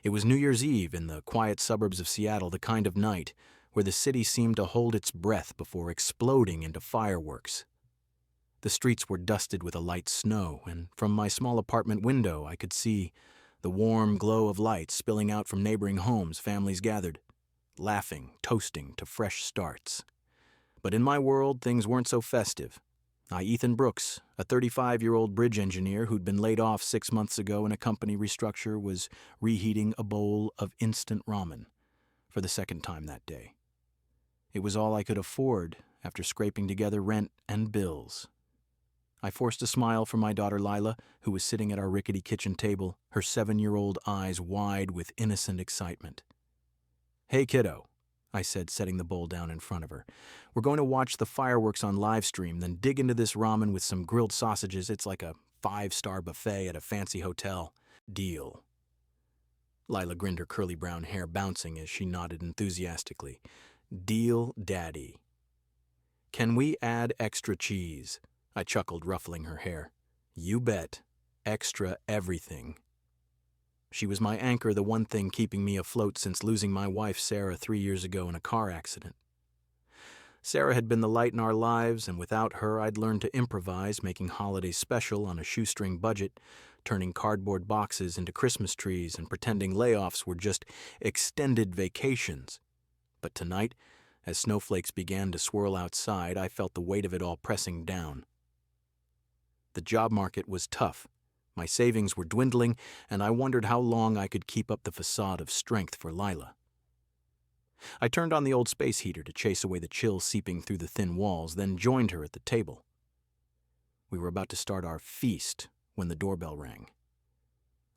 It was New Year's Eve in the quiet suburbs of Seattle, the kind of night where the city seemed to hold its breath before exploding into fireworks. The streets were dusted with a light snow, and from my small apartment window I could see the warm glow of lights spilling out from neighboring homes, families gathered, laughing, toasting to fresh starts. But in my world, things weren't so festive. Ethan Brooks, a 35-year-old bridge engineer who'd been laid off 6 months ago in a company restructure, was reheating a bowl of instant ramen for the second time that day. It was all I could afford after scraping together rent and bills. I forced a smile from my daughter Lila, who was sitting at our rickety kitchen table, her 7-year-old eyes wide with innocent excitement. "Hey, kiddo," I said, setting the bowl down in front of her. "We're going to watch the fireworks on live stream, then dig into this ramen with some grilled sausages. It's like a 5-star buffet at a fancy hotel. Deal." Lila grinned, her curly brown hair bouncing as she nodded enthusiastically. "Deal, Daddy." "Can we add extra cheese?" I chuckled, ruffling her hair. "You bet. Extra everything." She was my anchor, the one thing keeping me afloat since losing my wife, Sarah, 3 years ago in a car accident. Sarah had been the light in our lives, and without her I'd learned to improvise, making holidays special on a shoestring budget, turning cardboard boxes into Christmas trees, and pretending layoffs were just extended vacations. But tonight, as snowflakes began to swirl outside, I felt the weight of it all pressing down. The job market was tough. My savings were dwindling, and I wondered how long I could keep up the facade of strength for Lila. I turned on the old space heater to chase away the chill seeping through the thin walls, then joined her at the table. We were about to start our feast when the doorbell rang.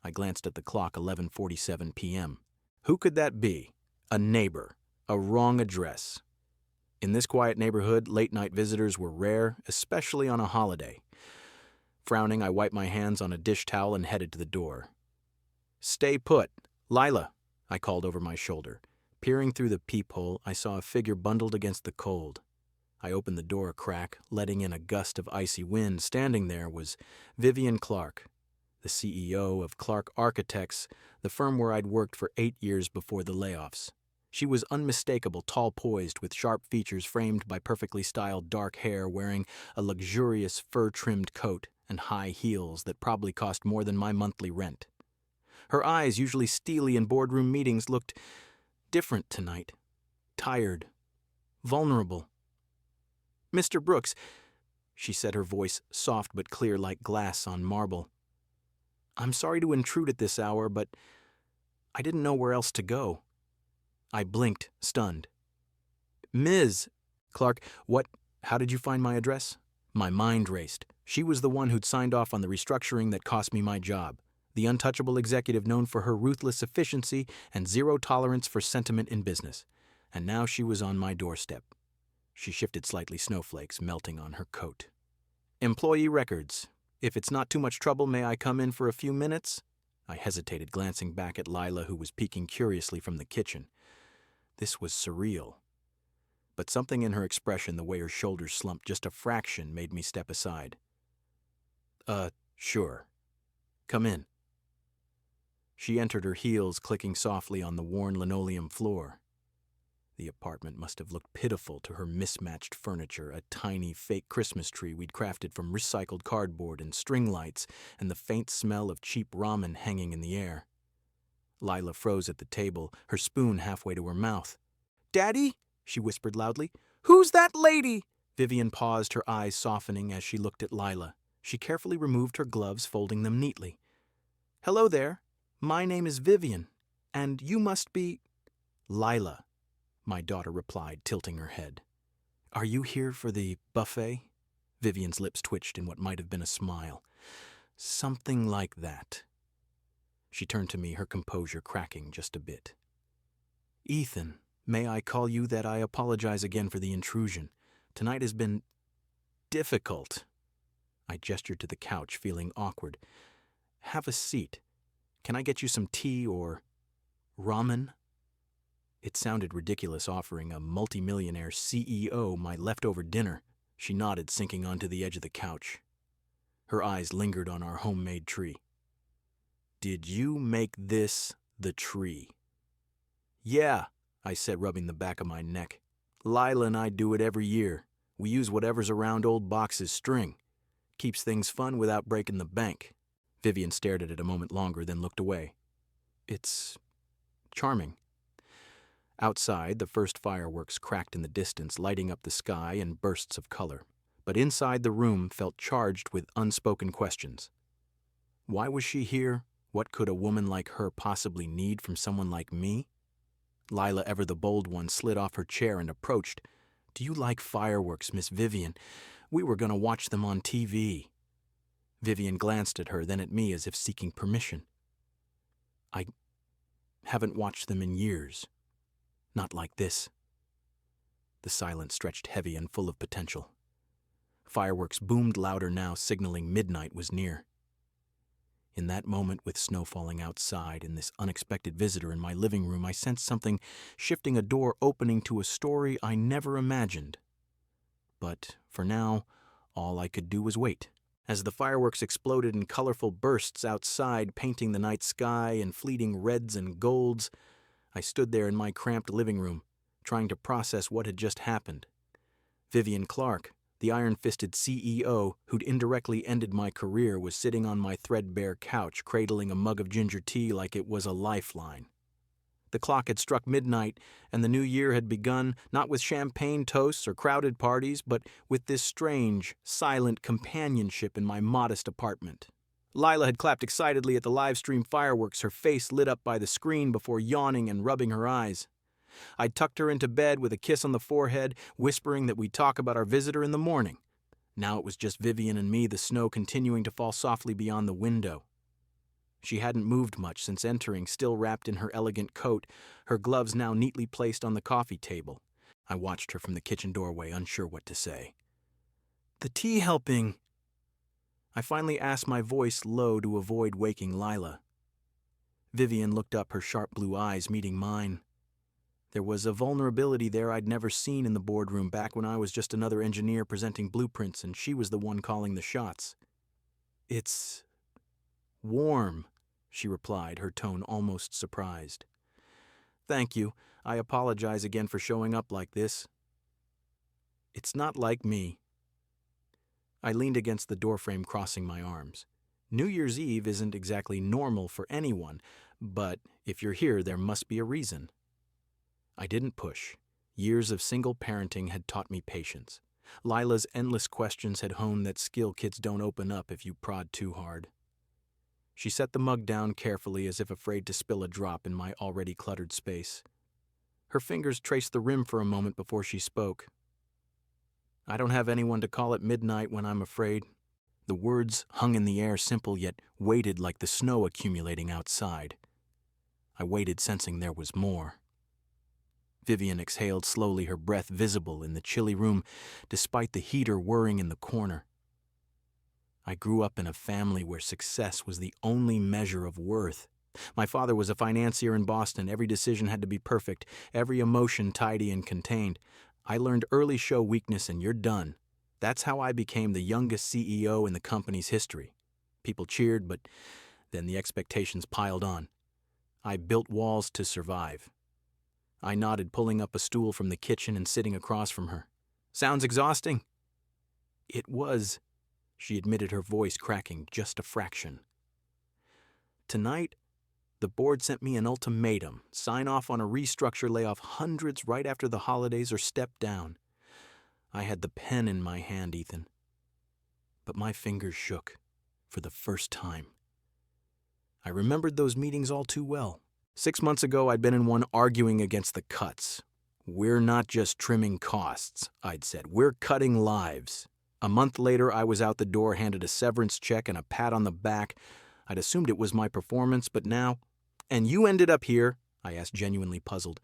I glanced at the clock, 11:47 p.m. Who could that be? A neighbor. A wrong address. In this quiet neighborhood, late-night visitors were rare, especially on a holiday. Frowning, I wiped my hands on a dish towel and headed to the door. "Stay put. Lila," I called over my shoulder. Peering through the peephole, I saw a figure bundled against the cold. I opened the door a crack, letting in a gust of icy wind. Standing there was Vivian Clark, the CEO of Clark Architects, the firm where I'd worked for 8 years before the layoffs. She was unmistakable, tall-poised, with sharp features framed by perfectly styled dark hair, wearing a luxurious fur-trimmed coat and high heels that probably cost more than my monthly rent. Her eyes, usually steely in boardroom meetings, looked different tonight. Tired. Vulnerable. "Mr. Brooks," she said, her voice soft but clear like glass on marble. "I'm sorry to intrude at this hour, but I didn't know where else to go." I blinked, stunned. "Ms. Clark, how did you find my address?" My mind raced. She was the one who'd signed off on the restructuring that cost me my job, the untouchable executive known for her ruthless efficiency and zero tolerance for sentiment in business. And now she was on my doorstep. She shifted slightly, snowflakes melting on her coat. "Employee records. If it's not too much trouble, may I come in for a few minutes?" I hesitated, glancing back at Lila, who was peeking curiously from the kitchen. This was surreal. But something in her expression, the way her shoulders slumped just a fraction, made me step aside. Sure. Come in." She entered, her heels clicking softly on the worn linoleum floor. The apartment must have looked pitiful to her mismatched furniture, a tiny fake Christmas tree we'd crafted from recycled cardboard and string lights, and the faint smell of cheap ramen hanging in the air. Lila froze at the table, her spoon halfway to her mouth. "Daddy?" she whispered loudly. "Who's that lady?" Vivian paused, her eyes softening as she looked at Lila. She carefully removed her gloves, folding them neatly. "Hello there. My name is Vivian, and you must be—" "Lila," my daughter replied, tilting her head. "Are you here for the buffet?" Vivian's lips twitched in what might have been a smile. "Something like that." She turned to me, her composure cracking just a bit. "Ethan, may I call you that? I apologize again for the intrusion. Tonight has been difficult." I gestured to the couch, feeling awkward. "Have a seat. Can I get you some tea or ramen?" It sounded ridiculous offering a multimillionaire CEO my leftover dinner. She nodded, sinking onto the edge of the couch. Her eyes lingered on our homemade tree. "Did you make this The tree. Yeah, I said, rubbing the back of my neck. Lila and I do it every year. We use whatever's around old Box's string. Keeps things fun without breaking the bank. Vivian stared at it a moment longer, then looked away. It's charming. Outside, the first fireworks cracked in the distance, lighting up the sky in bursts of color. But inside the room felt charged with unspoken questions. Why was she here? What could a woman like her possibly need from someone like me? Lila, ever the bold one, slid off her chair and approached. Do you like fireworks, Miss Vivian? We were going to watch them on TV. Vivian glanced at her, then at me as if seeking permission. I haven't watched them in years. Not like this. The silence stretched heavy and full of potential. Fireworks boomed louder now, signaling midnight was near. In that moment, with snow falling outside and this unexpected visitor in my living room, I sensed something shifting, a door opening to a story I never imagined. But for now, all I could do was wait. As the fireworks exploded in colorful bursts outside, painting the night sky in fleeting reds and golds, I stood there in my cramped living room, trying to process what had just happened. Vivian Clark, the iron-fisted CEO who'd indirectly ended my career, was sitting on my threadbare couch, cradling a mug of ginger tea like it was a lifeline. The clock had struck midnight, and the new year had begun, not with champagne toasts or crowded parties, but with this strange, silent companionship in my modest apartment. Lila had clapped excitedly at the live-stream fireworks, her face lit up by the screen before yawning and rubbing her eyes. I tucked her into bed with a kiss on the forehead, whispering that we'd talk about our visitor in the morning. Now it was just Vivian and me, the snow continuing to fall softly beyond the window. She hadn't moved much since entering, still wrapped in her elegant coat, her gloves now neatly placed on the coffee table. I watched her from the kitchen doorway, unsure what to say. The tea helping? I finally asked, my voice low to avoid waking Lila. Vivian looked up, her sharp blue eyes meeting mine. There was a vulnerability there I'd never seen in the boardroom back when I was just another engineer presenting blueprints and she was the one calling the shots. It's warm, she replied, her tone almost surprised. Thank you. I apologize again for showing up like this. It's not like me. I leaned against the doorframe, crossing my arms. New Year's Eve isn't exactly normal for anyone, but if you're here, there must be a reason. I didn't push. Years of single parenting had taught me patience. Lila's endless questions had honed that skill kids don't open up if you prod too hard. She set the mug down carefully, as if afraid to spill a drop in my already cluttered space. Her fingers traced the rim for a moment before she spoke. I don't have anyone to call at midnight when I'm afraid. The words hung in the air, simple yet weighted like the snow accumulating outside. I waited, sensing there was more. Vivian exhaled slowly, her breath visible in the chilly room, despite the heater whirring in the corner. I grew up in a family where success was the only measure of worth. My father was a financier in Boston. Every decision had to be perfect, every emotion tidy and contained. I learned early: show weakness and you're done. That's how I became the youngest CEO in the company's history. People cheered, but then the expectations piled on. I built walls to survive. I nodded, pulling up a stool from the kitchen and sitting across from her. Sounds exhausting? It was, she admitted, her voice cracking just a fraction. Tonight, the board sent me an ultimatum: sign off on a restructure, lay off hundreds right after the holidays, or step down. I had the pen in my hand, Ethan. But my fingers shook for the first time. I remembered those meetings all too well. 6 months ago, I'd been in one arguing against the cuts. We're not just trimming costs, I'd said. We're cutting lives. A month later, I was out the door, handed a severance check and a pat on the back. I'd assumed it was my performance, but now... And you ended up here, I asked, genuinely puzzled.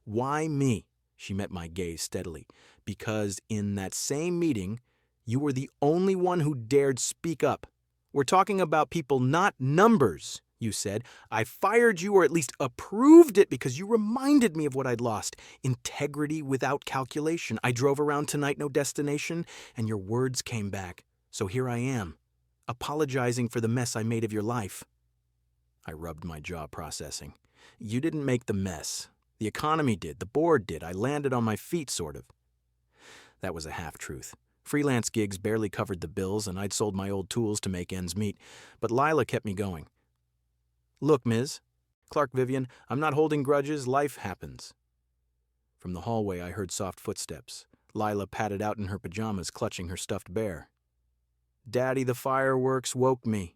Why me? She met my gaze steadily. Because in that same meeting, you were the only one who dared speak up. We're talking about people, not numbers, you said. I fired you, or at least approved it, because you reminded me of what I'd lost. Integrity without calculation. I drove around tonight, no destination, and your words came back. So here I am, apologizing for the mess I made of your life. I rubbed my jaw, processing. You didn't make the mess. The economy did. The board did. I landed on my feet, sort of. That was a half-truth. Freelance gigs barely covered the bills, and I'd sold my old tools to make ends meet. But Lila kept me going. Look, Ms. Clark Vivian, I'm not holding grudges. Life happens. From the hallway, I heard soft footsteps. Lila padded out in her pajamas, clutching her stuffed bear. Daddy, the fireworks woke me.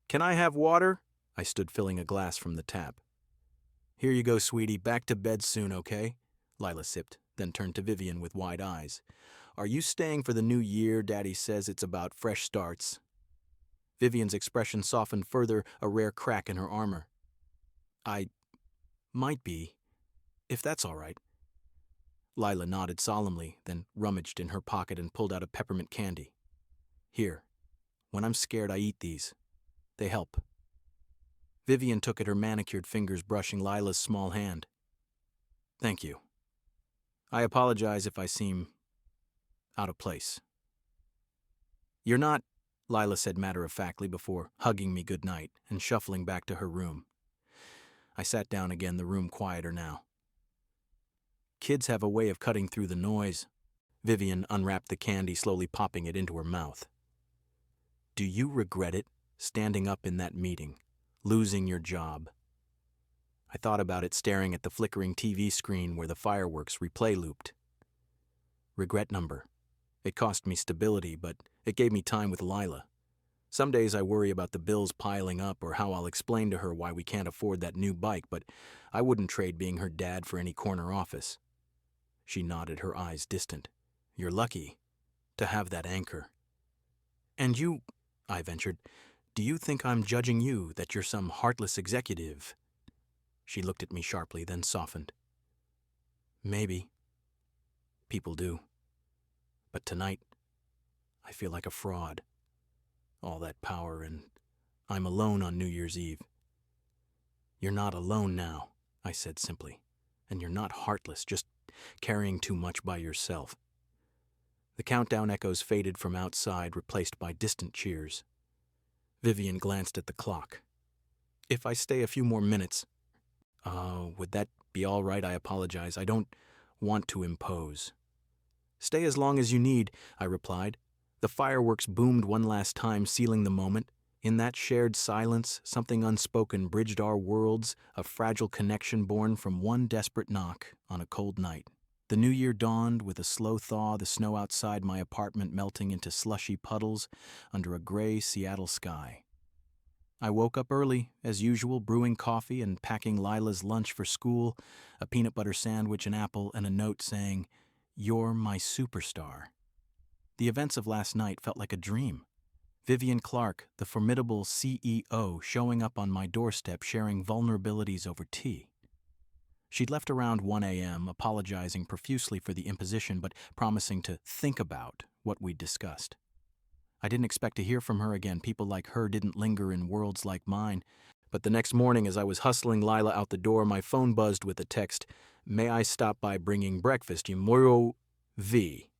Can I have water? I stood filling a glass from the tap. Here you go, sweetie. Back to bed soon, okay? Lila sipped, then turned to Vivian with wide eyes. Are you staying for the new year? Daddy says it's about fresh starts. Vivian's expression softened further, a rare crack in her armor. I might be, if that's all right. Lila nodded solemnly, then rummaged in her pocket and pulled out a peppermint candy. Here, when I'm scared, I eat these. They help. Vivian took at her manicured fingers, brushing Lila's small hand. Thank you. I apologize if I seem out of place. You're not, Lila said matter-of-factly before hugging me goodnight and shuffling back to her room. I sat down again, the room quieter now. Kids have a way of cutting through the noise. Vivian unwrapped the candy, slowly popping it into her mouth. Do you regret it, standing up in that meeting, losing your job? I thought about it, staring at the flickering TV screen where the fireworks replay looped. Regret number. It cost me stability, but it gave me time with Lila. Some days I worry about the bills piling up or how I'll explain to her why we can't afford that new bike, but I wouldn't trade being her dad for any corner office. She nodded, her eyes distant. You're lucky to have that anchor. And you, I ventured, do you think I'm judging you, that you're some heartless executive? She looked at me sharply, then softened. Maybe. People do. But tonight, I feel like a fraud. All that power, and I'm alone on New Year's Eve. You're not alone now, I said simply. And you're not heartless, just carrying too much by yourself. The countdown echoes faded from outside, replaced by distant cheers. Vivian glanced at the clock. If I stay a few more minutes... would that be all right? I apologize. I don't want to impose. Stay as long as you need, I replied. The fireworks boomed one last time, sealing the moment. In that shared silence, something unspoken bridged our worlds, a fragile connection born from one desperate knock on a cold night. The new year dawned with a slow thaw, the snow outside my apartment melting into slushy puddles under a gray Seattle sky. I woke up early, as usual, brewing coffee and packing Lila's lunch for school, a peanut butter sandwich, an apple, and a note saying, "You're my superstar." The events of last night felt like a dream. Vivian Clark, the formidable CEO, showing up on my doorstep sharing vulnerabilities over tea. She'd left around 1 a.m., apologizing profusely for the imposition, but promising to think about what we'd discussed. I didn't expect to hear from her again. People like her didn't linger in worlds like mine. But the next morning, as I was hustling Lila out the door, my phone buzzed with a text, "May I stop by bringing breakfast? Yumuro V."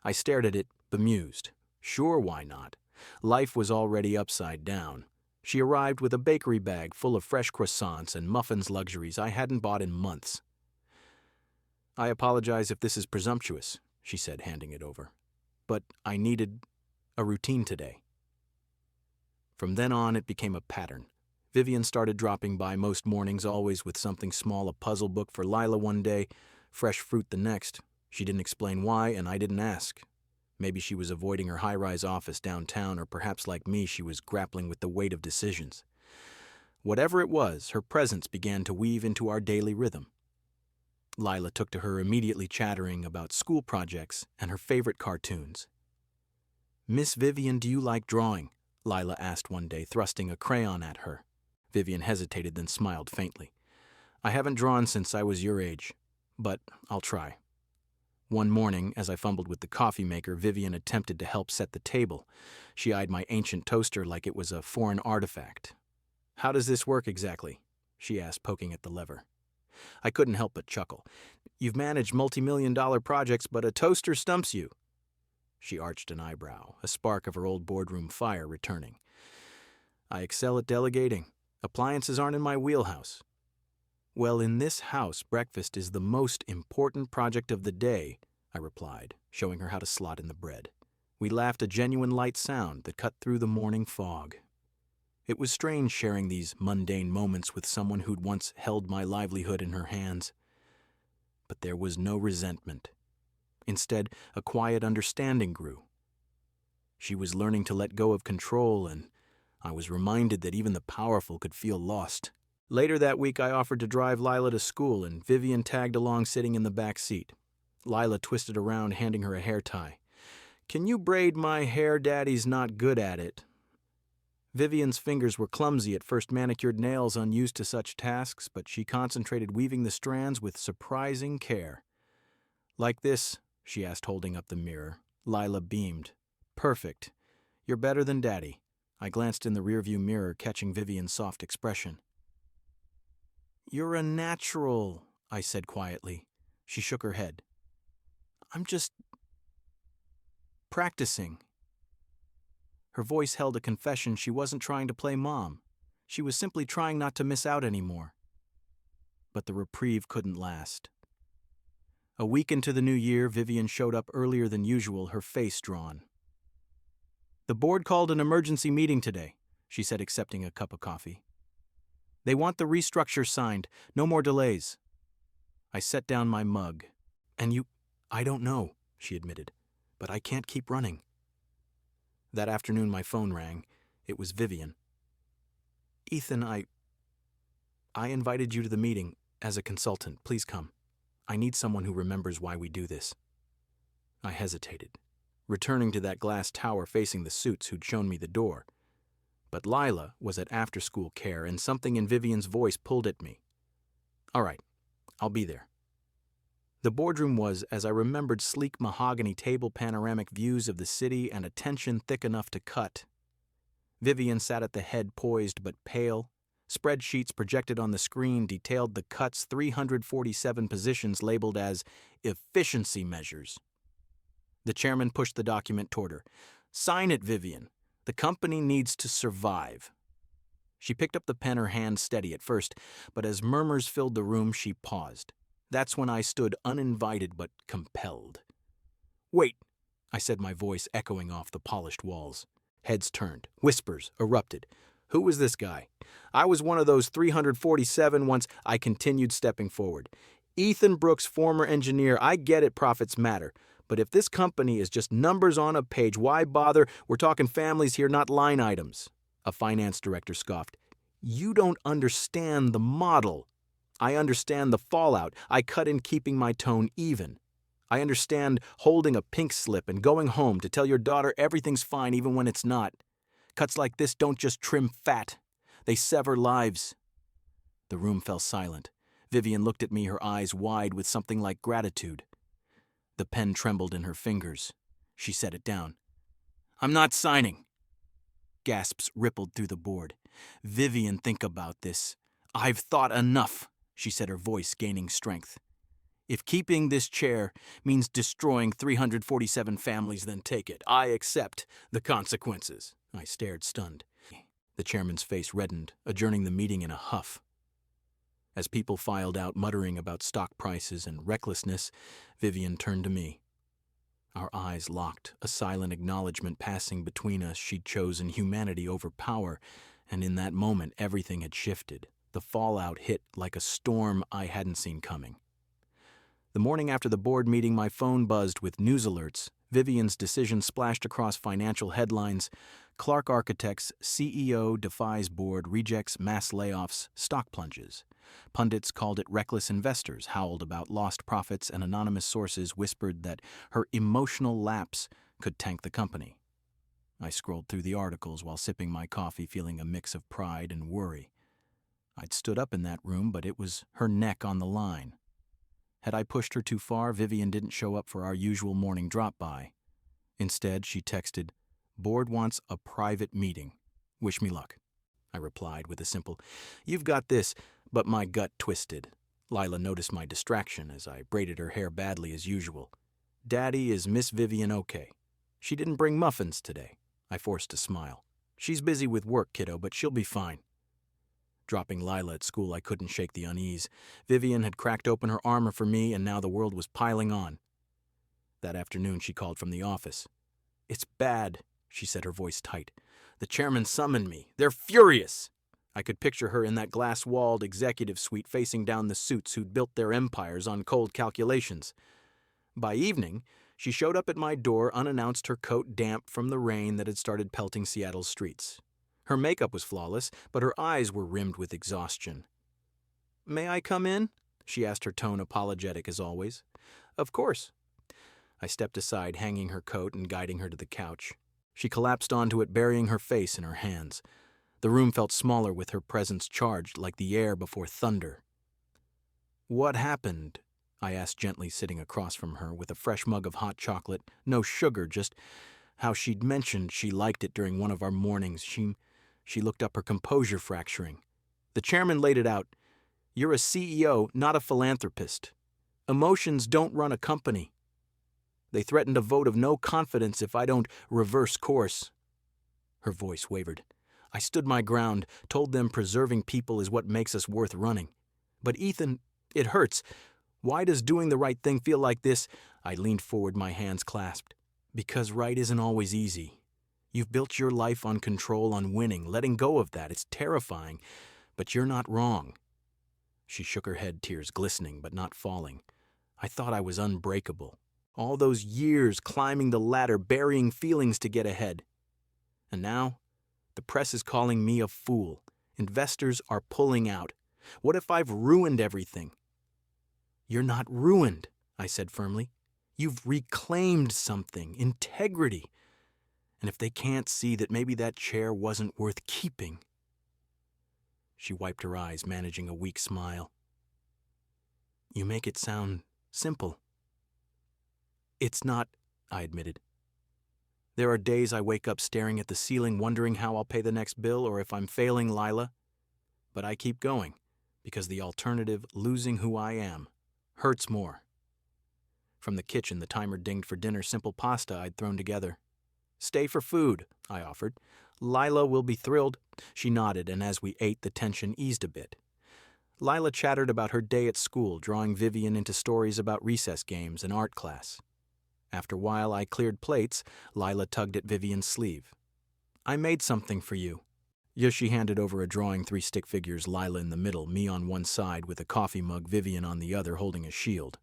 I stared at it, bemused. Sure, why not? Life was already upside down. She arrived with a bakery bag full of fresh croissants and muffins luxuries I hadn't bought in months. "I apologize if this is presumptuous," she said, handing it over. "But I needed a routine today." From then on, it became a pattern. Vivian started dropping by most mornings, always with something small, a puzzle book for Lila one day, fresh fruit the next. She didn't explain why, and I didn't ask. Maybe she was avoiding her high-rise office downtown, or perhaps like me, she was grappling with the weight of decisions. Whatever it was, her presence began to weave into our daily rhythm. Lila took to her, immediately chattering about school projects and her favorite cartoons. "Miss Vivian, do you like drawing?" Lila asked one day, thrusting a crayon at her. Vivian hesitated, then smiled faintly. "I haven't drawn since I was your age, but I'll try." One morning, as I fumbled with the coffee maker, Vivian attempted to help set the table. She eyed my ancient toaster like it was a foreign artifact. "How does this work exactly?" she asked, poking at the lever. I couldn't help but chuckle. "You've managed multi-million-dollar projects, but a toaster stumps you." She arched an eyebrow, a spark of her old boardroom fire returning. "I excel at delegating. Appliances aren't in my wheelhouse. Well, in this house, breakfast is the most important project of the day, I replied, showing her how to slot in the bread. We laughed, a genuine light sound that cut through the morning fog. It was strange sharing these mundane moments with someone who'd once held my livelihood in her hands. But there was no resentment. Instead, a quiet understanding grew. She was learning to let go of control, and I was reminded that even the powerful could feel lost. Later that week, I offered to drive Lila to school, and Vivian tagged along sitting in the back seat. Lila twisted around, handing her a hair tie. "Can you braid my hair? Daddy's not good at it." Vivian's fingers were clumsy at first, manicured nails unused to such tasks, but she concentrated, weaving the strands with surprising care. "Like this?" she asked, holding up the mirror. Lila beamed. "Perfect. You're better than Daddy." I glanced in the rearview mirror, catching Vivian's soft expression. "You're a natural," I said quietly. She shook her head. "I'm just practicing." Her voice held a confession. She wasn't trying to play mom. She was simply trying not to miss out anymore. But the reprieve couldn't last. A week into the new year, Vivian showed up earlier than usual, her face drawn. "The board called an emergency meeting today," she said, accepting a cup of coffee. "They want the restructure signed. No more delays." I set down my mug. "I don't know," she admitted, "but I can't keep running." That afternoon, my phone rang. It was Vivian. "Ethan, I invited you to the meeting as a consultant. Please come. I need someone who remembers why we do this." I hesitated, returning to that glass tower facing the suits who'd shown me the door. But Lila was at after-school care, and something in Vivian's voice pulled at me. "All right, I'll be there." The boardroom was, as I remembered, sleek mahogany table, panoramic views of the city, and a tension thick enough to cut. Vivian sat at the head, poised but pale. Spreadsheets projected on the screen detailed the cut's 347 positions labeled as efficiency measures. The chairman pushed the document toward her. "Sign it, Vivian. The company needs to survive." She picked up the pen, her hand steady at first, but as murmurs filled the room, she paused. That's when I stood uninvited but compelled. "Wait," I said, my voice echoing off the polished walls. Heads turned. Whispers erupted. Who was this guy? I was one of those 347 once. I continued, stepping forward. "Ethan Brooks, former engineer. I get it, profits matter. But if this company is just numbers on a page, why bother? We're talking families here, not line items." A finance director scoffed. "You don't understand the model." "I understand the fallout." I cut in, keeping my tone even. "I understand holding a pink slip and going home to tell your daughter everything's fine even when it's not. Cuts like this don't just trim fat. They sever lives." The room fell silent. Vivian looked at me, her eyes wide with something like gratitude. The pen trembled in her fingers. She set it down. "I'm not signing." Gasps rippled through the board. "Vivian, think about this." "I've thought enough," she said, her voice gaining strength. "If keeping this chair means destroying 347 families, then take it. I accept the consequences." I stared, stunned. The chairman's face reddened, adjourning the meeting in a huff. As people filed out, muttering about stock prices and recklessness, Vivian turned to me. Our eyes locked, a silent acknowledgement passing between us. She'd chosen humanity over power, and in that moment everything had shifted. The fallout hit like a storm I hadn't seen coming. The morning after the board meeting, my phone buzzed with news alerts. Vivian's decision splashed across financial headlines. Clark Architects CEO defies board, rejects mass layoffs, stock plunges. Pundits called it reckless investors, howled about lost profits, and anonymous sources whispered that her emotional lapse could tank the company. I scrolled through the articles while sipping my coffee, feeling a mix of pride and worry. I'd stood up in that room, but it was her neck on the line. Had I pushed her too far, Vivian didn't show up for our usual morning drop-by. Instead, she texted, "Board wants a private meeting. Wish me luck." I replied with a simple, "You've got this," but my gut twisted. Lila noticed my distraction as I braided her hair badly as usual. "Daddy, is Miss Vivian okay?" "She didn't bring muffins today." I forced a smile. "She's busy with work, kiddo, but she'll be fine." Dropping Lila at school, I couldn't shake the unease. Vivian had cracked open her armor for me, and now the world was piling on. That afternoon, she called from the office. "It's bad," she said, her voice tight. "The chairman summoned me. They're furious." I could picture her in that glass-walled executive suite facing down the suits who'd built their empires on cold calculations. By evening, she showed up at my door unannounced, her coat damp from the rain that had started pelting Seattle's streets. Her makeup was flawless, but her eyes were rimmed with exhaustion. "May I come in?" she asked, her tone apologetic as always. "Of course." I stepped aside, hanging her coat and guiding her to the couch. She collapsed onto it, burying her face in her hands. The room felt smaller with her presence charged, like the air before thunder. "What happened?" I asked gently, sitting across from her with a fresh mug of hot chocolate. No sugar, just how she'd mentioned she liked it during one of our mornings. She looked up, her composure fracturing. The chairman laid it out. "You're a CEO, not a philanthropist. Emotions don't run a company. They threatened a vote of no confidence if I don't reverse course." Her voice wavered. I stood my ground, told them preserving people is what makes us worth running. "But Ethan, it hurts. Why does doing the right thing feel like this?" I leaned forward, my hands clasped. "Because right isn't always easy. You've built your life on control, on winning. Letting go of that, it's terrifying. But you're not wrong." She shook her head, tears glistening but not falling. "I thought I was unbreakable. All those years climbing the ladder, burying feelings to get ahead. And now, the press is calling me a fool. Investors are pulling out. What if I've ruined everything?" "You're not ruined," I said firmly. "You've reclaimed something, integrity. And if they can't see that maybe that chair wasn't worth keeping..." She wiped her eyes, managing a weak smile. "You make it sound simple." "It's not," I admitted. "There are days I wake up staring at the ceiling, wondering how I'll pay the next bill or if I'm failing Lila. But I keep going, because the alternative, losing who I am, hurts more." From the kitchen, the timer dinged for dinner, simple pasta I'd thrown together. "Stay for food," I offered. "Lila will be thrilled." She nodded, and as we ate, the tension eased a bit. Lila chattered about her day at school, drawing Vivian into stories about recess games and art class. After a while, I cleared plates. Lila tugged at Vivian's sleeve. "I made something for you." Yoshi handed over a drawing, 3 stick figures, Lila in the middle, me on one side with a coffee mug, Vivian on the other holding a shield.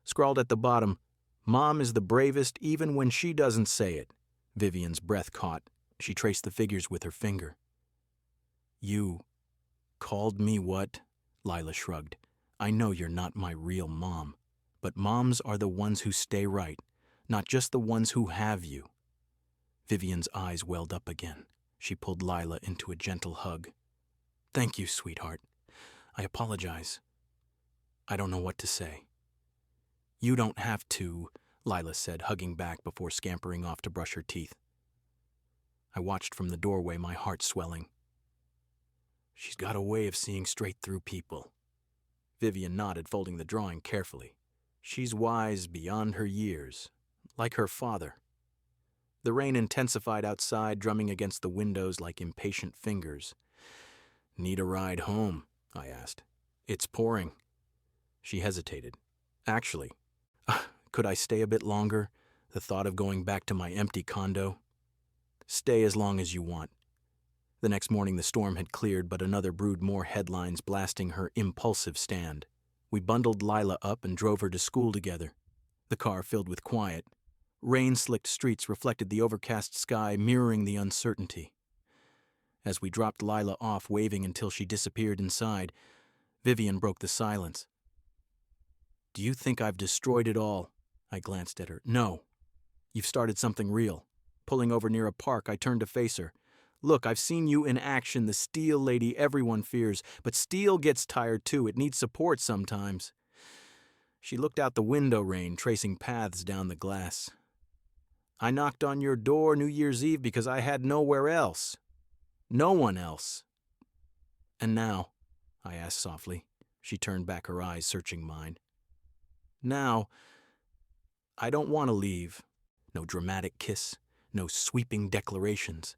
Scrawled at the bottom, "Mom is the bravest even when she doesn't say it." Vivian's breath caught. She traced the figures with her finger. "You called me what?" Lila shrugged. "I know you're not my real mom, but moms are the ones who stay right, not just the ones who have you." Vivian's eyes welled up again. She pulled Lila into a gentle hug. "Thank you, sweetheart. I apologize. I don't know what to say." "You don't have to," Lila said, hugging back before scampering off to brush her teeth. I watched from the doorway, my heart swelling. "She's got a way of seeing straight through people." Vivian nodded, folding the drawing carefully. "She's wise beyond her years, like her father." The rain intensified outside, drumming against the windows like impatient fingers. "Need a ride home?" I asked. "It's pouring." She hesitated. "Actually, could I stay a bit longer? The thought of going back to my empty condo." "Stay as long as you want." The next morning the storm had cleared, but another brewed more headlines blasting her impulsive stand. We bundled Lila up and drove her to school together. The car filled with quiet. Rain-slicked streets reflected the overcast sky, mirroring the uncertainty. As we dropped Lila off, waving until she disappeared inside, Vivian broke the silence. "Do you think I've destroyed it all?" I glanced at her. "No. You've started something real." Pulling over near a park, I turned to face her. "Look, I've seen you in action, the steel lady everyone fears, but steel gets tired too. It needs support sometimes." She looked out the window, rain tracing paths down the glass. "I knocked on your door New Year's Eve because I had nowhere else. No one else." "And now?" I asked softly. She turned back, her eyes searching mine. "Now, I don't want to leave." No dramatic kiss, no sweeping declarations.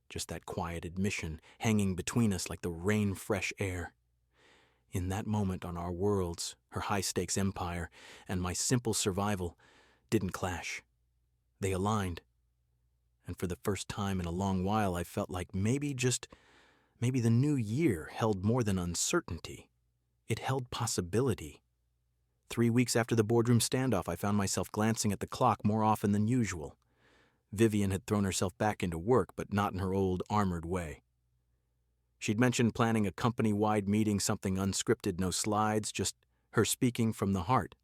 just that quiet admission hanging between us like the rain-fresh air. In that moment on our worlds, her high-stakes empire and my simple survival didn't clash. They aligned. And for the first time in a long while, I felt like maybe the new year held more than uncertainty. It held possibility. 3 weeks after the boardroom standoff, I found myself glancing at the clock more often than usual. Vivian had thrown herself back into work, but not in her old, armored way. She'd mentioned planning a company-wide meeting, something unscripted, no slides, just her speaking from the heart.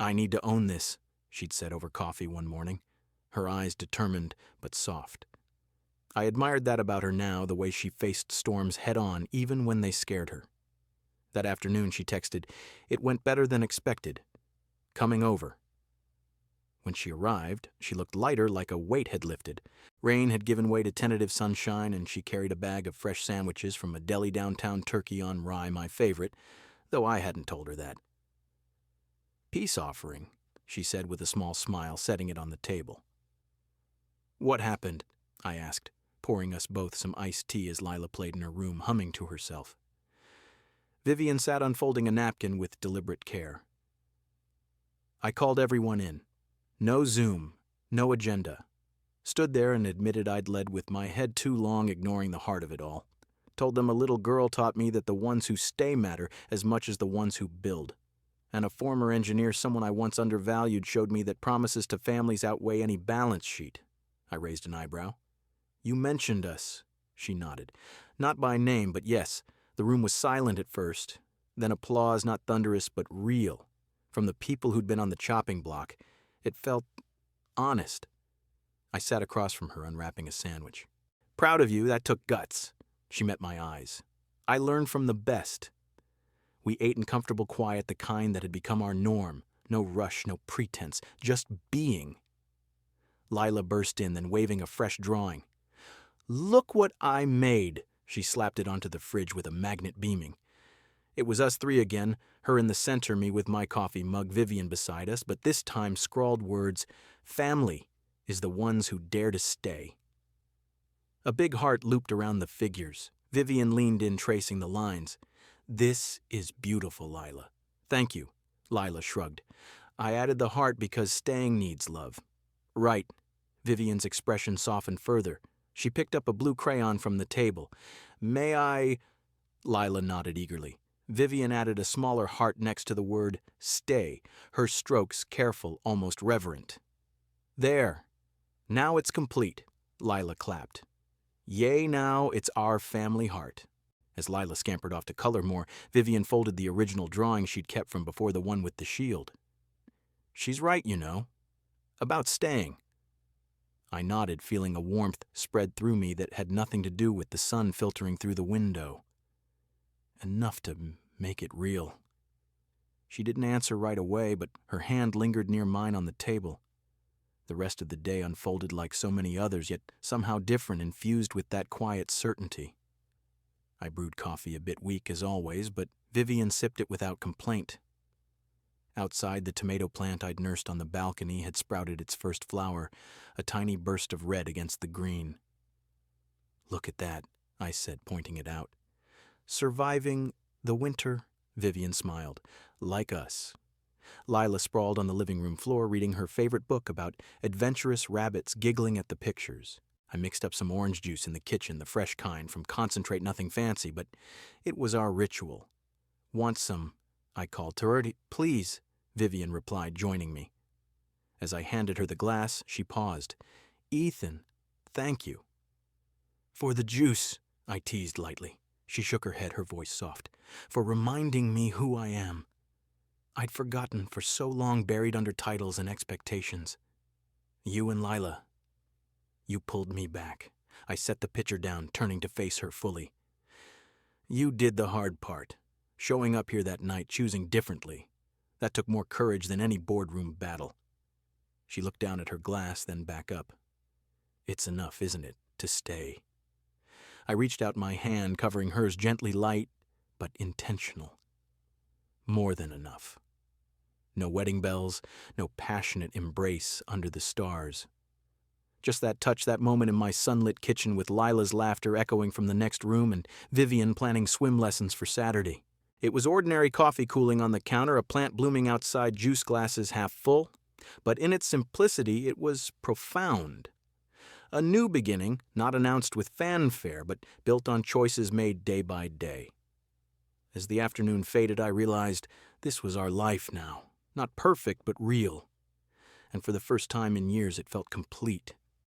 "I need to own this," she'd said over coffee one morning, her eyes determined but soft. I admired that about her now, the way she faced storms head-on, even when they scared her. That afternoon she texted, "It went better than expected. Coming over." When she arrived, she looked lighter, like a weight had lifted. Rain had given way to tentative sunshine, and she carried a bag of fresh sandwiches from a deli downtown, turkey on rye, my favorite, though I hadn't told her that. "Peace offering," she said with a small smile, setting it on the table. "What happened?" I asked, pouring us both some iced tea as Lila played in her room, humming to herself. Vivian sat unfolding a napkin with deliberate care. "I called everyone in. No Zoom, no agenda. Stood there and admitted I'd led with my head too long, ignoring the heart of it all. Told them a little girl taught me that the ones who stay matter as much as the ones who build. And a former engineer, someone I once undervalued, showed me that promises to families outweigh any balance sheet." I raised an eyebrow. "You mentioned us," she nodded. "Not by name, but yes, the room was silent at first. Then applause, not thunderous, but real. From the people who'd been on the chopping block. It felt honest." I sat across from her, unwrapping a sandwich. "Proud of you, that took guts." She met my eyes. "I learned from the best." We ate in comfortable quiet, the kind that had become our norm. No rush, no pretense, just being. Lila burst in, then waving a fresh drawing. "Look what I made!" She slapped it onto the fridge with a magnet beaming. It was us three again, her in the center, me with my coffee mug, Vivian beside us, but this time scrawled words, "Family is the ones who dare to stay." A big heart looped around the figures. Vivian leaned in, tracing the lines. "This is beautiful, Lila." "Thank you," Lila shrugged. "I added the heart because staying needs love." "Right." Vivian's expression softened further. She picked up a blue crayon from the table. "May I?" Lila nodded eagerly. Vivian added a smaller heart next to the word stay, her strokes careful, almost reverent. "There. Now it's complete," Lila clapped. "Yay, now it's our family heart." As Lila scampered off to color more, Vivian folded the original drawing she'd kept from before the one with the shield. "She's right, you know. About staying." I nodded, feeling a warmth spread through me that had nothing to do with the sun filtering through the window. Enough to make it real. She didn't answer right away, but her hand lingered near mine on the table. The rest of the day unfolded like so many others, yet somehow different, infused with that quiet certainty. I brewed coffee a bit weak as always, but Vivian sipped it without complaint. Outside, the tomato plant I'd nursed on the balcony had sprouted its first flower, a tiny burst of red against the green. "Look at that," I said, pointing it out. "Surviving the winter," Vivian smiled. "Like us." Lila sprawled on the living room floor, reading her favorite book about adventurous rabbits, giggling at the pictures. I mixed up some orange juice in the kitchen, the fresh kind, from concentrate, nothing fancy, but it was our ritual. "Want some?" I called. "Turdy, please," Vivian replied, joining me. As I handed her the glass, she paused. "Ethan, thank you." "For the juice," I teased lightly. She shook her head, her voice soft. "For reminding me who I am. I'd forgotten, for so long buried under titles and expectations. You and Lila, you pulled me back." I set the pitcher down, turning to face her fully. "You did the hard part. Showing up here that night, choosing differently. That took more courage than any boardroom battle." She looked down at her glass, then back up. "It's enough, isn't it, to stay?" I reached out my hand, covering hers, gently light, but intentional. More than enough. No wedding bells, no passionate embrace under the stars. Just that touch, that moment in my sunlit kitchen with Lila's laughter echoing from the next room and Vivian planning swim lessons for Saturday. It was ordinary coffee cooling on the counter, a plant blooming outside, juice glasses half full. But in its simplicity, it was profound. A new beginning, not announced with fanfare, but built on choices made day by day. As the afternoon faded, I realized this was our life now. Not perfect, but real. And for the first time in years, it felt complete.